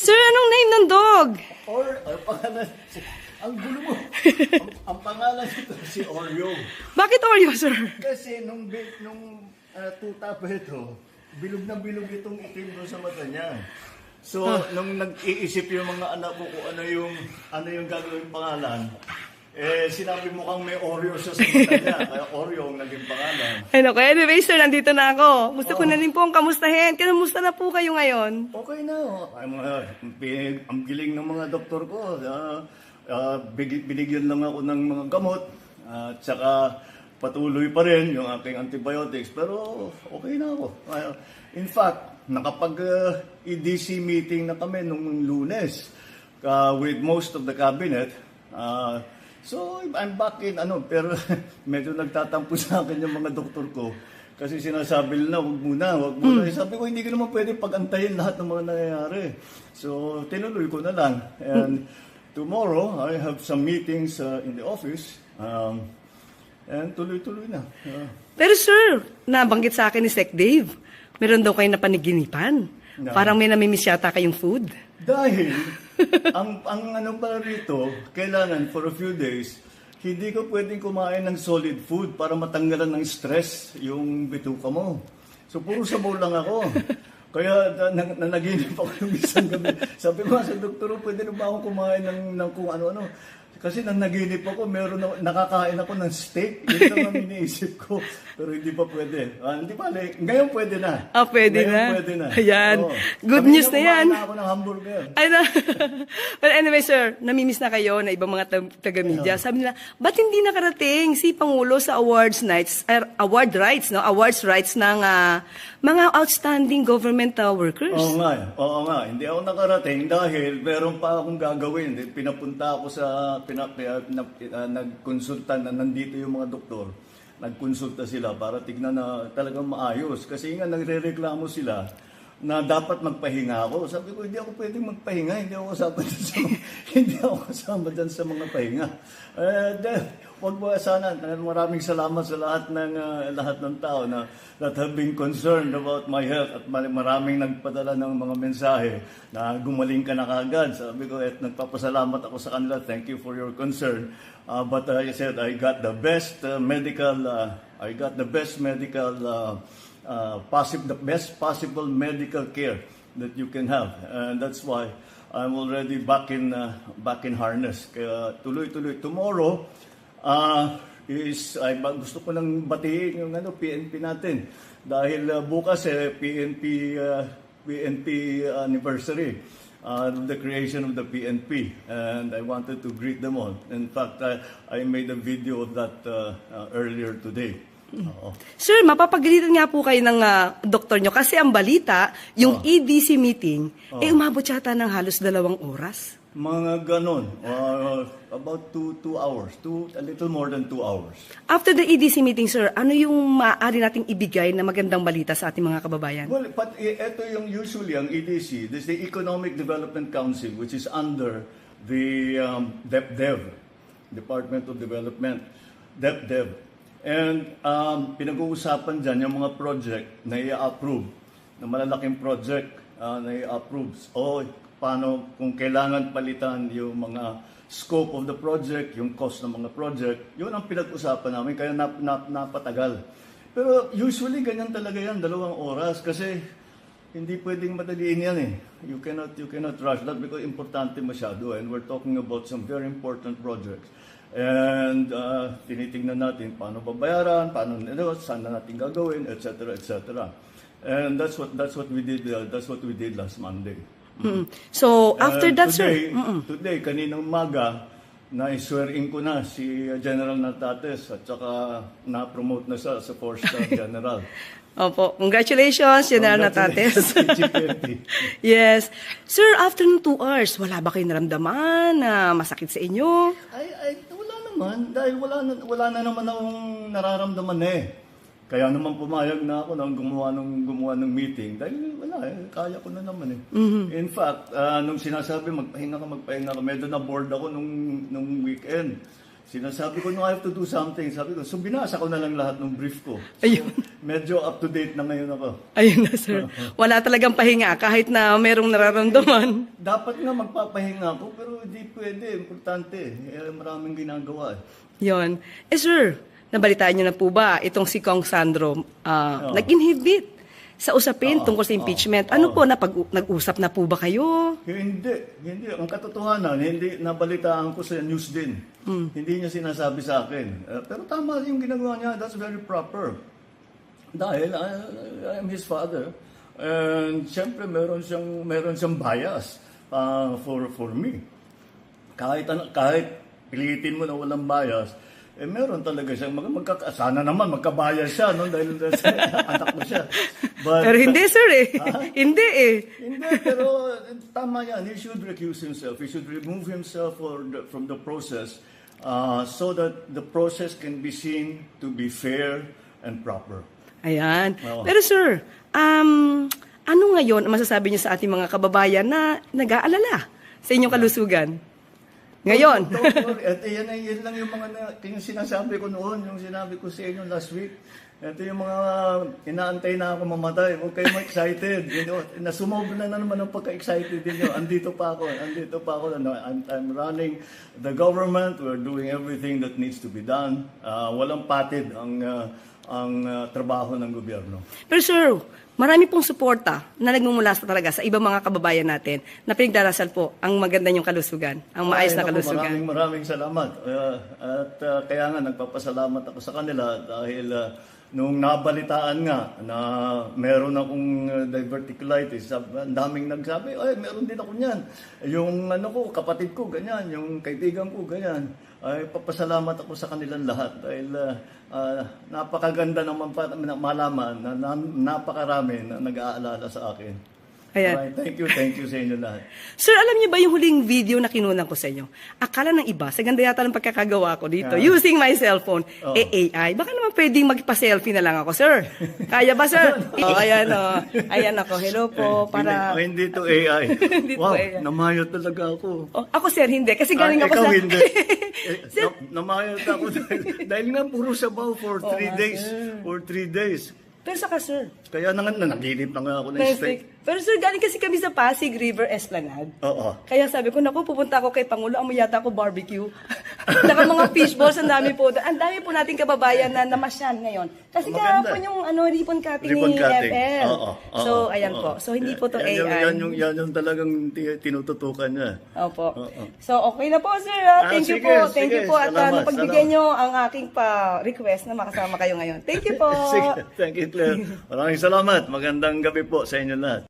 Sir, anong name ng dog? Or, pangalan, ang gulo mo. Ang pangalan nito si Oreo. Bakit Oreo, sir? Kasi nung tuta pa ito, bilog na bilog itong itim doon sa mata niya. So, nung nag-iisip yung mga anak ko kung ano yung gagawin pangalan, sinabi mo kang may Oreo sa mata niya, kaya Oreo ang naging pangalan. Ay, naku. Anyway, sir, nandito na ako. Gusto ko na rin po ang kamustahin. Kamusta na po kayo ngayon? Okay na. Ang giling ng mga doktor ko. Binigyan lang ako ng mga gamot. At saka patuloy pa rin yung aking antibiotics. Pero okay na ako. In fact, nakapag-EDC meeting na kami nung Lunes with most of the cabinet. So I'm back in pero medyo nagtatampo sa akin yung mga doktor ko. Kasi sinasabi nila, wag muna. Sabi ko, hindi ko naman pwede pag-antayin lahat ng mga nangyayari. So, tinuloy ko na lang. And tomorrow, I have some meetings in the office. And tuloy-tuloy na. Pero sir, nabanggit sa akin ni Sec Dave, meron daw kayo napaniginipan. No. Parang may namimiss yata kayong food. Dahil, ang pala rito, kailangan for a few days, hindi ko pwedeng kumain ng solid food para matanggalan ng stress yung bituka mo. So, puro sabaw lang ako. Kaya nanaginip ako yung isang gabi. Sabi ko sa doktor, pwede na ba akong kumain ng kung ano-ano? Kasi nanaginip ako, nakakain ako ng steak. Yun lang ang iniisip ko. Pero hindi pa pwede. Hindi pa, ngayon pwede na. Pwede ngayon na. Pwede na. Ayan. Oo. Good news na yan. Kumain na ako ng hamburger. Ay na. But anyway, sir, namimiss na kayo na ibang mga taga-media. Sabi nila, ba't hindi nakarating si Pangulo sa awards rights ng mga outstanding government workers? Oo nga. Hindi ako nakarating dahil meron pa akong gagawin. Pinapunta ako sa nagkonsulta na nandito yung mga doktor. Nagkonsulta sila para tignan na talagang maayos. Kasi nga nagrereklamo sila na dapat magpahinga ako. Sabi ko, hindi ako pwedeng magpahinga. Hindi ako kasama dyan sa mga pahinga. Huwag mo sana. Maraming salamat sa lahat ng tao that have been concerned about my health at maraming nagpadala ng mga mensahe na gumaling ka na kagad. Sabi ko, nagpapasalamat ako sa kanila. Thank you for your concern. But I said, I got the best the best possible medical care that you can have, and that's why I'm already back in harness. Kaya tuloy-tuloy. Tomorrow gusto ko nang batiin yung PNP natin dahil bukas PNP anniversary. The creation of the PNP, and I wanted to greet them all. In fact, I made a video of that earlier today. Sir, mapapagalitan nga po kayo ng doktor nyo kasi ang balita, yung EDC meeting, umabot yata ng halos 2 oras. Mga ganon. About 2 hours. A little more than 2 hours. After the EDC meeting, sir, ano yung maaari nating ibigay na magandang balita sa ating mga kababayan? Well, but ito yung usually ang EDC, this is the Economic Development Council, which is under the DepDev, Department of Development, DepDev. And pinag-uusapan dyan yung mga project na i-approve, na malalaking project na i-approve. Paano kung kailangan palitan yung mga scope of the project, yung cost ng mga project, yun ang pinag-usapan namin, kaya napatagal. Pero usually ganyan talaga yan, 2 oras, kasi hindi pwedeng madaliin yan eh. You cannot rush that because importante masyado, and we're talking about some very important projects. And tinitingnan natin paano babayaran, saan na natin gagawin, etc. And that's what we did last Monday. So, after that, today, sir? Today, kaninang umaga, na-swearing ko na si General Natates at saka na-promote na siya sa 4-star General. Opo. Congratulations, General Natates. Yes. Sir, after ng 2 hours, wala ba kayong naramdaman na masakit sa inyo? Wala naman. Dahil wala na naman akong nararamdaman eh. Kaya naman pumayag na ako nang gumawa ng meeting dahil wala kaya ko na naman eh. In fact, nung sinasabi magpahinga ka, medyo na bored ako nung weekend. Sinasabi ko, no, I have to do something. Sabi ko, so binasa ko na lang lahat ng brief ko. So, Ayun. medyo up to date na ngayon ako. Ayun na, sir. Wala talagang pahinga kahit na merong nararamdaman. Dapat nga magpapahinga ako, pero hindi pwede. Importante. Maraming ginagawa. Yon. Sir, nabalitaan niyo na po ba itong si Kong Sandro nag-inhibit sa usapin tungkol sa impeachment? Ano po, nag-usap na po ba kayo? Hindi. Ang katotohanan, hindi nabalitaan ko sa news din. Hindi niya sinasabi sa akin. Pero tama yung ginagawa niya. That's very proper. Dahil I am his father. And siyempre meron siyang bias for me. Kahit pilitin mo na walang bias, meron talaga siyang sana naman magkabayas siya, no? Dahil anak mo siya. But, Pero hindi, sir eh. Hindi eh. Hindi, pero tama yan. He should recuse himself. He should remove himself from the process so that the process can be seen to be fair and proper. Ayan. Oo. Pero sir, ano ngayon ang masasabi niyo sa ating mga kababayan na nag-aalala sa inyong kalusugan? Ngayon. Don't worry. At yan lang yung yung sinasabi ko noon, yung sinabi ko sa inyo last week. Ito yung mga inaantay na ako mamatay. Huwag kayong excited. Nasumobra na naman ang pagka-excited ninyo. Andito pa ako. I'm running the government. We're doing everything that needs to be done. Walang patid ang trabaho ng gobyerno. Pero sir, marami pong suporta na nagmumula talaga sa ibang mga kababayan natin na pinagdarasal po ang maganda niyong kalusugan, ang maayos na kalusugan. Maraming salamat. Kaya nga nagpapasalamat ako sa kanila dahil nung nabalitaan nga na meron akong diverticulitis, ang daming nagsabi, ay meron din ako niyan. Yung kapatid ko ganyan, yung kaibigan ko ganyan. Ay papasalamat ako sa kanilang lahat dahil napakaganda naman malaman na napakarami na nag-aalala sa akin. Ayan. Alright, thank you sa inyo lahat. Sir, alam niyo ba yung huling video na kinunan ko sa inyo? Akala ng iba, sa ganda yata ng pagkakagawa ko dito, using my cellphone, AI. Baka naman pwedeng magpa-selfie na lang ako, sir. Kaya ba, sir? Ayan o. Ayan ako. Hello po. Para... Hindi to AI. Hindi to Wow, AI. namayot talaga ako. Ako, sir, hindi. Kasi galing ako ikaw sa... hindi. Namayot ako dahil nga puro sabaw for 3 days. For 3 days. Pero saka, sir, Kaya naginip na nga ako ng steak. pero sir, galing kasi kami sa Pasig River Esplanade. Oo. Kaya sabi ko, naku, pupunta ako kay Pangulo, amoy yata ako barbecue. Saka mga fishballs, ang dami po. Ang dami po nating kababayan na namasyan ngayon. Kasi Maganda. kahapon yung ribbon cutting Ribbon ni cutting. FL. Oo. So, ayan po. So, hindi po to AI. Yan yung talagang tinututukan niya. Opo. Oo. So, okay na po, sir. Thank you sige, po. Thank sige. you po. At Salamat, napagbigyan nyo ang aking request na makasama kayo ngayon. Thank you po. Sige, thank you, Claire. Maraming salamat. Magandang gabi po sa inyo lahat.